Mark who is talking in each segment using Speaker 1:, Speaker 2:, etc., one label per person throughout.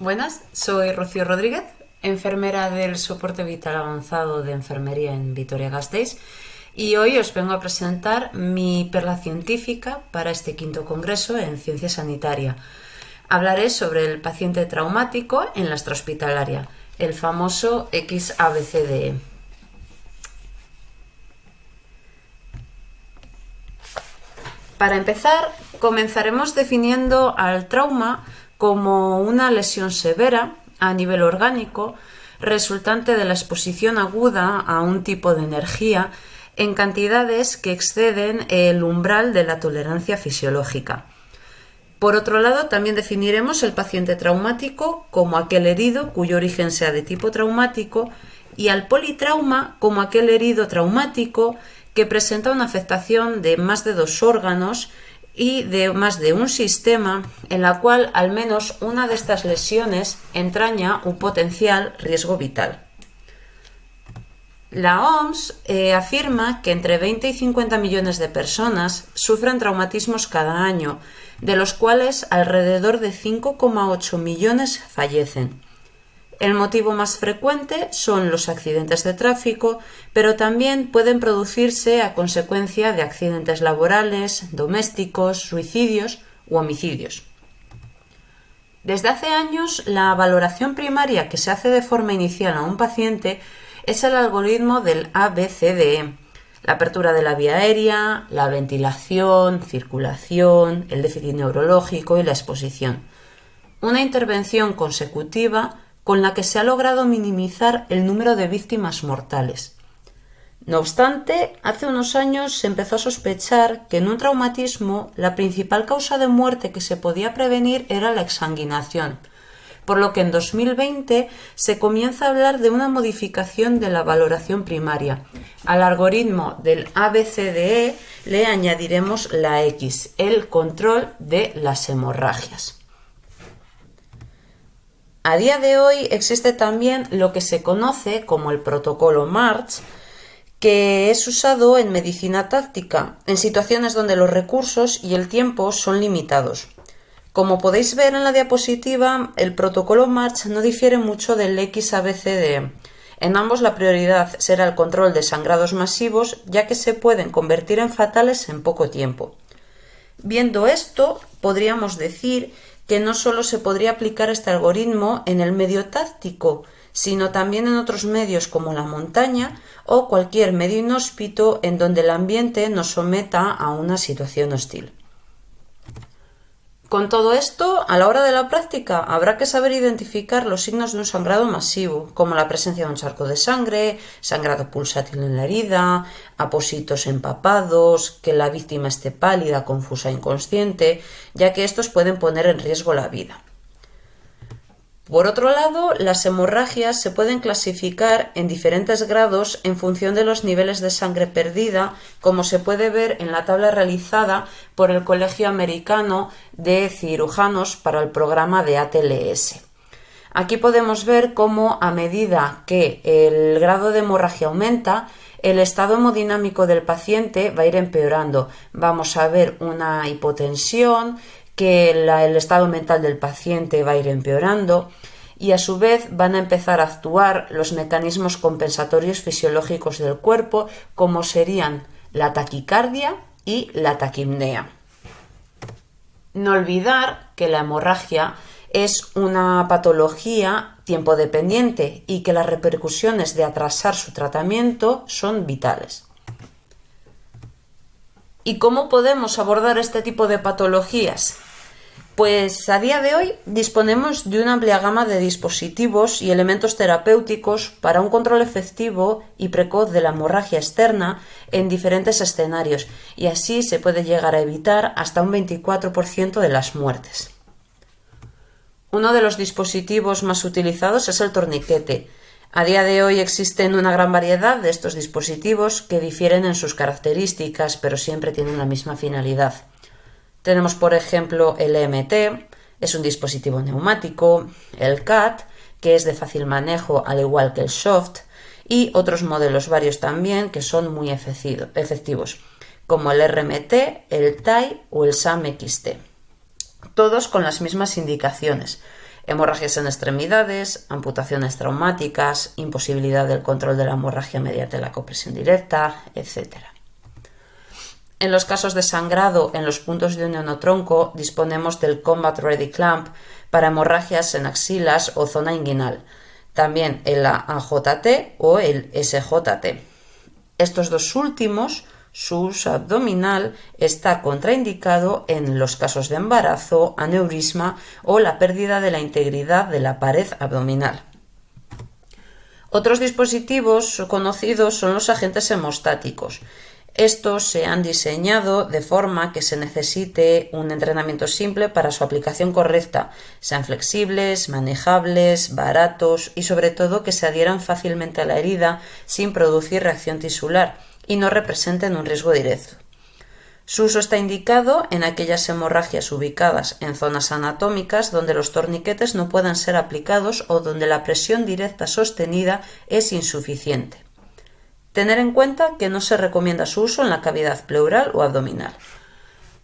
Speaker 1: Buenas, soy Rocío Rodríguez, enfermera del soporte vital avanzado de enfermería en Vitoria-Gasteiz, y hoy os vengo a presentar mi perla científica para este quinto congreso en ciencia sanitaria. Hablaré sobre el paciente traumático en la extrahospitalaria, el famoso XABCDE. Para empezar, comenzaremos definiendo al trauma como una lesión severa a nivel orgánico resultante de la exposición aguda a un tipo de energía en cantidades que exceden el umbral de la tolerancia fisiológica. Por otro lado, también definiremos el paciente traumático como aquel herido cuyo origen sea de tipo traumático y al politrauma como aquel herido traumático que presenta una afectación de más de 2 órganos y de más de un sistema en la cual al menos una de estas lesiones entraña un potencial riesgo vital. La OMS afirma que entre 20 y 50 millones de personas sufren traumatismos cada año, de los cuales alrededor de 5,8 millones fallecen. El motivo más frecuente son los accidentes de tráfico, pero también pueden producirse a consecuencia de accidentes laborales, domésticos, suicidios u homicidios. Desde hace años, la valoración primaria que se hace de forma inicial a un paciente es el algoritmo del ABCDE: la apertura de la vía aérea, la ventilación, circulación, el déficit neurológico y la exposición. Una intervención consecutiva con la que se ha logrado minimizar el número de víctimas mortales. No obstante, hace unos años se empezó a sospechar que en un traumatismo la principal causa de muerte que se podía prevenir era la exsanguinación, por lo que en 2020 se comienza a hablar de una modificación de la valoración primaria. Al algoritmo del ABCDE le añadiremos la X, el control de las hemorragias. A día de hoy existe también lo que se conoce como el protocolo March, que es usado en medicina táctica, en situaciones donde los recursos y el tiempo son limitados. Como podéis ver en la diapositiva, el protocolo March no difiere mucho del XABCDE. En ambos la prioridad será el control de sangrados masivos, ya que se pueden convertir en fatales en poco tiempo. Viendo esto, podríamos decir que no solo se podría aplicar este algoritmo en el medio táctico, sino también en otros medios como la montaña o cualquier medio inhóspito en donde el ambiente nos someta a una situación hostil. Con todo esto, a la hora de la práctica, habrá que saber identificar los signos de un sangrado masivo, como la presencia de un charco de sangre, sangrado pulsátil en la herida, apósitos empapados, que la víctima esté pálida, confusa e inconsciente, ya que estos pueden poner en riesgo la vida. Por otro lado, las hemorragias se pueden clasificar en diferentes grados en función de los niveles de sangre perdida, como se puede ver en la tabla realizada por el Colegio Americano de Cirujanos para el programa de ATLS. Aquí podemos ver cómo a medida que el grado de hemorragia aumenta, el estado hemodinámico del paciente va a ir empeorando. Vamos a ver una hipotensión, que el estado mental del paciente va a ir empeorando y a su vez van a empezar a actuar los mecanismos compensatorios fisiológicos del cuerpo, como serían la taquicardia y la taquipnea. No olvidar que la hemorragia es una patología tiempo dependiente y que las repercusiones de atrasar su tratamiento son vitales. ¿Y cómo podemos abordar este tipo de patologías? Pues a día de hoy disponemos de una amplia gama de dispositivos y elementos terapéuticos para un control efectivo y precoz de la hemorragia externa en diferentes escenarios, y así se puede llegar a evitar hasta un 24% de las muertes. Uno de los dispositivos más utilizados es el torniquete. A día de hoy existen una gran variedad de estos dispositivos que difieren en sus características, pero siempre tienen la misma finalidad. Tenemos, por ejemplo, el EMT, es un dispositivo neumático, el CAT, que es de fácil manejo al igual que el SHOFT, y otros modelos varios también que son muy efectivos, como el RMT, el TAI o el SAM-XT. Todos con las mismas indicaciones. hemorragias en extremidades, amputaciones traumáticas, imposibilidad del control de la hemorragia mediante la compresión directa, etc. En los casos de sangrado en los puntos de unión o tronco, disponemos del Combat Ready Clamp para hemorragias en axilas o zona inguinal, también el AJT o el SJT. Estos dos últimos, su uso abdominal está contraindicado en los casos de embarazo, aneurisma o la pérdida de la integridad de la pared abdominal. Otros dispositivos conocidos son los agentes hemostáticos. Estos se han diseñado de forma que se necesite un entrenamiento simple para su aplicación correcta, sean flexibles, manejables, baratos y sobre todo que se adhieran fácilmente a la herida sin producir reacción tisular y no representen un riesgo directo. Su uso está indicado en aquellas hemorragias ubicadas en zonas anatómicas donde los torniquetes no puedan ser aplicados o donde la presión directa sostenida es insuficiente. Tener en cuenta que no se recomienda su uso en la cavidad pleural o abdominal.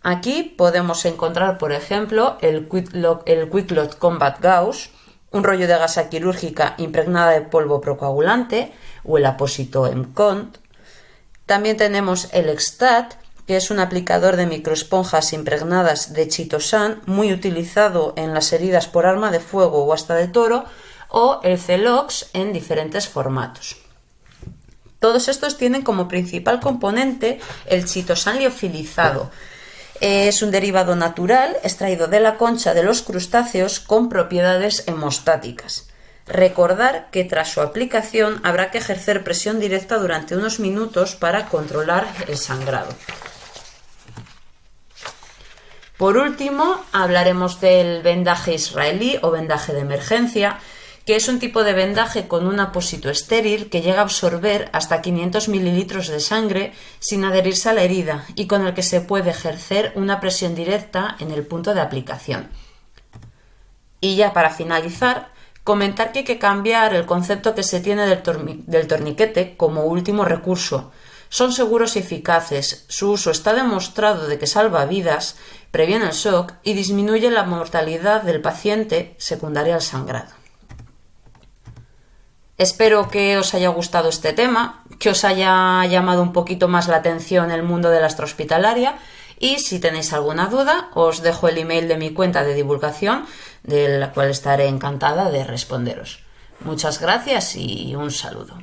Speaker 1: Aquí podemos encontrar, por ejemplo, el QuikClot Combat Gauze, un rollo de gasa quirúrgica impregnada de polvo procoagulante, o el apósito MCONT. También tenemos el Extat, que es un aplicador de microesponjas impregnadas de chitosan muy utilizado en las heridas por arma de fuego o hasta de toro, o el Celox en diferentes formatos. Todos estos tienen como principal componente el chitosan liofilizado. Es un derivado natural extraído de la concha de los crustáceos con propiedades hemostáticas. Recordar que tras su aplicación habrá que ejercer presión directa durante unos minutos para controlar el sangrado. Por último, hablaremos del vendaje israelí o vendaje de emergencia, que es un tipo de vendaje con un apósito estéril que llega a absorber hasta 500 mililitros de sangre sin adherirse a la herida y con el que se puede ejercer una presión directa en el punto de aplicación. Y ya para finalizar, comentar que hay que cambiar el concepto que se tiene del torniquete como último recurso. Son seguros y eficaces, su uso está demostrado de que salva vidas, previene el shock y disminuye la mortalidad del paciente secundaria al sangrado. Espero que os haya gustado este tema, que os haya llamado un poquito más la atención el mundo de la extrahospitalaria y si tenéis alguna duda os dejo el email de mi cuenta de divulgación, de la cual estaré encantada de responderos. Muchas gracias y un saludo.